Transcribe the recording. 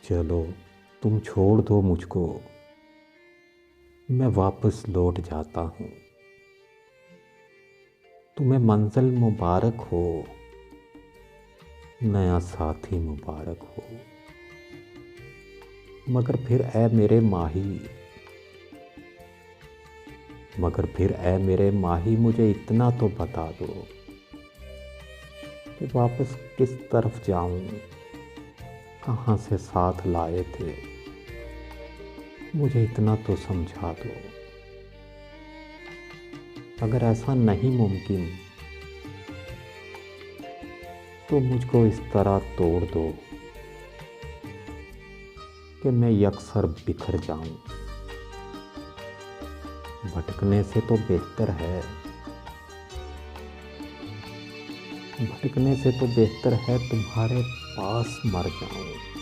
चलो, तुम छोड़ दो मुझको, मैं वापस लौट जाता हूँ। तुम्हें मंजिल मुबारक हो, नया साथी मुबारक हो। मगर फिर ऐ मेरे माही, मगर फिर ऐ मेरे माही, मुझे इतना तो बता दो कि वापस किस तरफ जाऊं, कहाँ से साथ लाए थे, मुझे इतना तो समझा दो। अगर ऐसा नहीं मुमकिन तो मुझको इस तरह तोड़ दो कि मैं यकसर बिखर जाऊं। भटकने से तो बेहतर है, भटकने से तो बेहतर है तुम्हारे पास मर जाऊं।